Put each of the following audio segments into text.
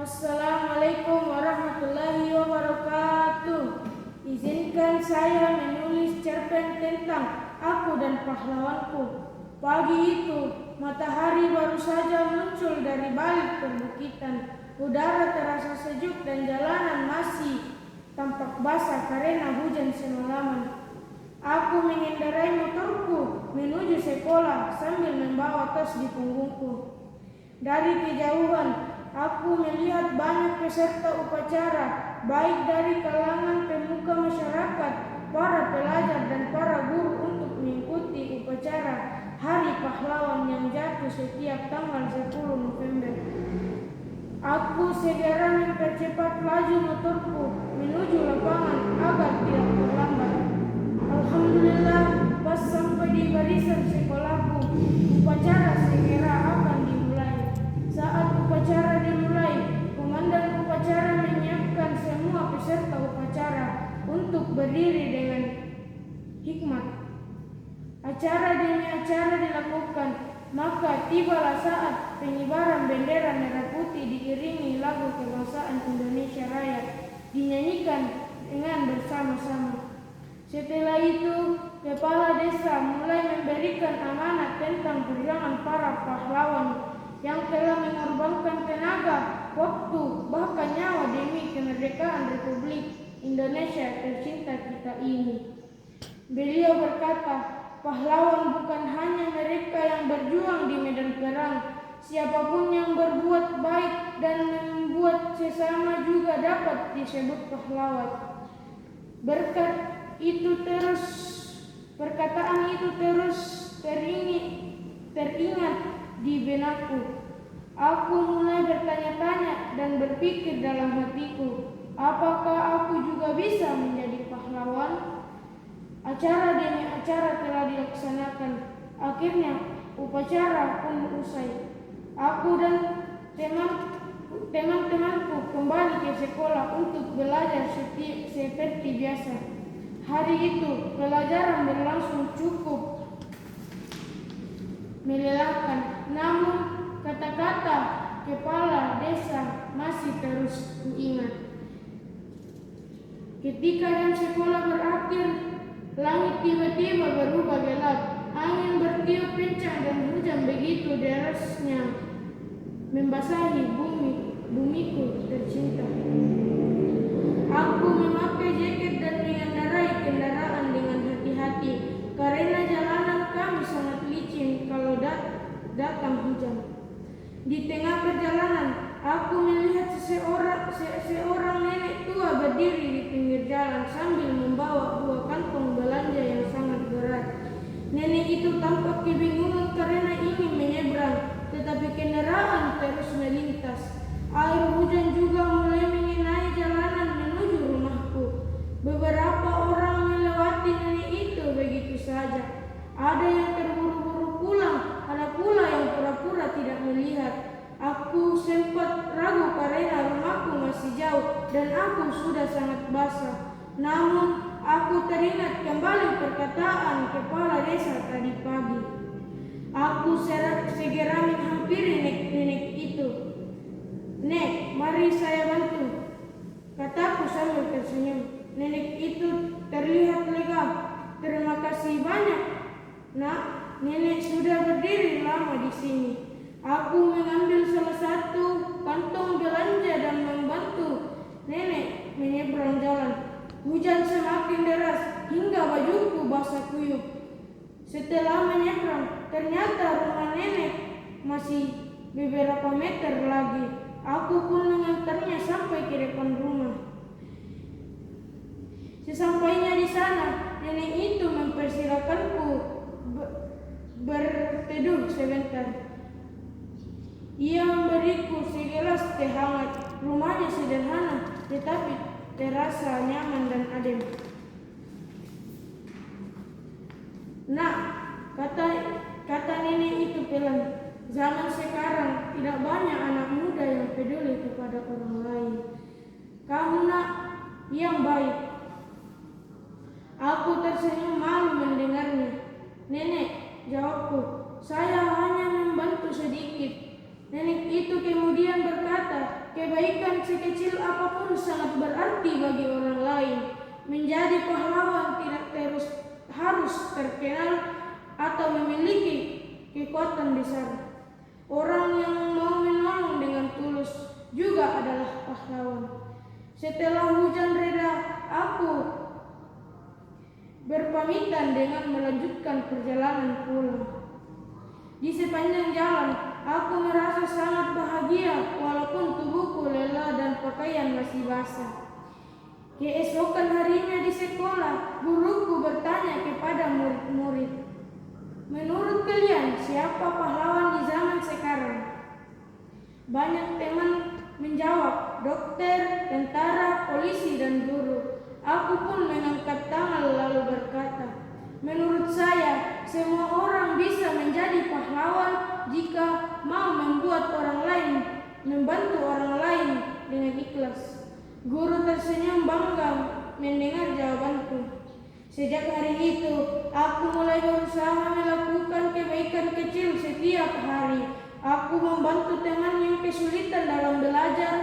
Assalamualaikum warahmatullahi wabarakatuh. Izinkan saya menulis cerpen tentang aku dan pahlawanku. Pagi itu, matahari baru saja muncul dari balik perbukitan. Udara terasa sejuk dan jalanan masih tampak basah karena hujan semalaman. Aku mengendarai motorku menuju sekolah sambil membawa tas di punggungku. Dari kejauhan, aku melihat banyak peserta upacara, baik dari kalangan pemuka masyarakat, para pelajar dan para guru untuk mengikuti upacara Hari Pahlawan yang jatuh setiap tanggal 10 November. Aku segera mempercepat laju motorku menuju lapangan agar tidak terlambat. Alhamdulillah, pas sampai di barisan sekolahku, upacara segera akan dimulai. Saat upacara dimulai, komandan upacara menyiapkan semua peserta upacara untuk berdiri dengan hikmat. Acara demi acara dilakukan, maka tibalah saat pengibaran bendera merah putih diiringi lagu kebangsaan Indonesia Raya dinyanyikan dengan bersama-sama. Setelah itu, kepala desa mulai memberikan amanat tentang perjuangan para pahlawan yang telah mengorbankan tenaga, waktu, bahkan nyawa demi kemerdekaan Republik Indonesia tercinta kita ini. Beliau berkata, pahlawan bukan hanya mereka yang berjuang di medan perang. Siapapun yang berbuat baik dan membuat sesama juga dapat disebut pahlawan. Perkataan itu terus teringat di benakku. Aku mulai bertanya-tanya dan berpikir dalam hatiku, apakah aku juga bisa menjadi pahlawan? Acara demi acara telah dilaksanakan. Akhirnya upacara pun usai. Aku dan teman-temanku kembali ke sekolah untuk belajar seperti biasa. Hari itu pelajaran berlangsung cukup melelahkan, namun kata-kata kepala desa masih terus kuingat. Ketika jam sekolah berakhir, langit tiba-tiba berubah gelap. Angin bertiup kencang dan hujan begitu derasnya membasahi bumiku tercinta. Aku memakai jaket dan mengendarai kendaraan dengan hati-hati karena jalanan kami sangat licin kalau datang hujan. Di tengah perjalanan, aku melihat seorang nenek tua berdiri di pinggir jalan sambil membawa 2 kantong belanja yang sangat berat. Nenek itu tampak kebingungan karena ingin menyeberang, tetapi kendaraan terus melintas. Air hujan juga mulai mengenai jalanan menuju rumahku. Beberapa orang melewati nenek itu begitu saja. Ada yang terburu-buru pulang, ada pula yang pura-pura tidak melihat. Aku sempat ragu karena rumahku masih jauh dan aku sudah sangat basah. Namun aku teringat kembali perkataan kepala desa tadi pagi. Aku segera menghampiri nenek itu. "Nek, mari saya bantu," kataku sambil tersenyum. Nenek itu terlihat lega. "Terima kasih banyak, Nak. Nenek sudah berdiri lama di sini." Aku mengambil salah satu kantong belanja dan membantu nenek menyeberang jalan. Hujan semakin deras hingga bajuku basah kuyup. Setelah menyeberang, ternyata rumah nenek masih beberapa meter lagi. Aku pun mengantarnya sampai ke depan rumah. Sesampainya di sana, nenek itu mempersilakanku berteduh sebentar. Ia memberiku segelas teh hangat. Rumahnya sederhana, tetapi terasa nyaman dan adem. "Nak," kata nenek itu pelan, "zaman sekarang tidak banyak anak muda yang peduli kepada orang lain. Kamu, Nak, yang baik." Aku tersenyum malu mendengarnya. "Nenek," jawabku, "saya hanya membantu sedikit." Nenek itu kemudian berkata, kebaikan sekecil apapun sangat berarti bagi orang lain. Menjadi pahlawan tidak harus terkenal atau memiliki kekuatan besar. Orang yang mau menolong dengan tulus juga adalah pahlawan. Setelah hujan reda, aku berpamitan dengan melanjutkan perjalanan pulang. Di sepanjang jalan, aku merasa sangat bahagia walaupun tubuhku lelah dan pakaian masih basah. Keesokan harinya di sekolah, guruku bertanya kepada murid-murid, "Menurut kalian, siapa pahlawan di zaman sekarang?" Banyak teman menjawab, dokter, tentara, polisi, dan guru. Aku pun mengangkat tangan lalu berkata, "Menurut saya, semua orang bisa menjadi pahlawan jika mau membuat orang lain, membantu orang lain dengan ikhlas." Guru tersenyum bangga mendengar jawabanku. Sejak hari itu, aku mulai berusaha melakukan kebaikan kecil setiap hari. Aku membantu teman yang kesulitan dalam belajar,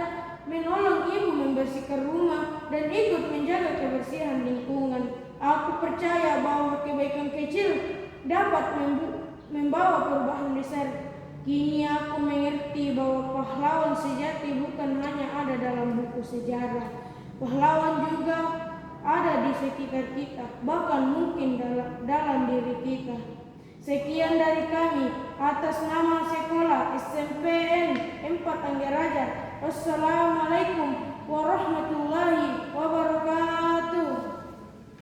menolong ibu membersihkan rumah, dan ikut menjaga kebersihan lingkungan. Aku percaya bahwa kebaikan kecil dapat membawa perubahan besar. Kini aku mengerti bahwa pahlawan sejati bukan hanya ada dalam buku sejarah. Pahlawan juga ada di sekitar kita, bahkan mungkin dalam diri kita. Sekian dari kami atas nama Sekolah SMPN 4 Anggaraja. Wassalamualaikum warahmatullahi wabarakatuh.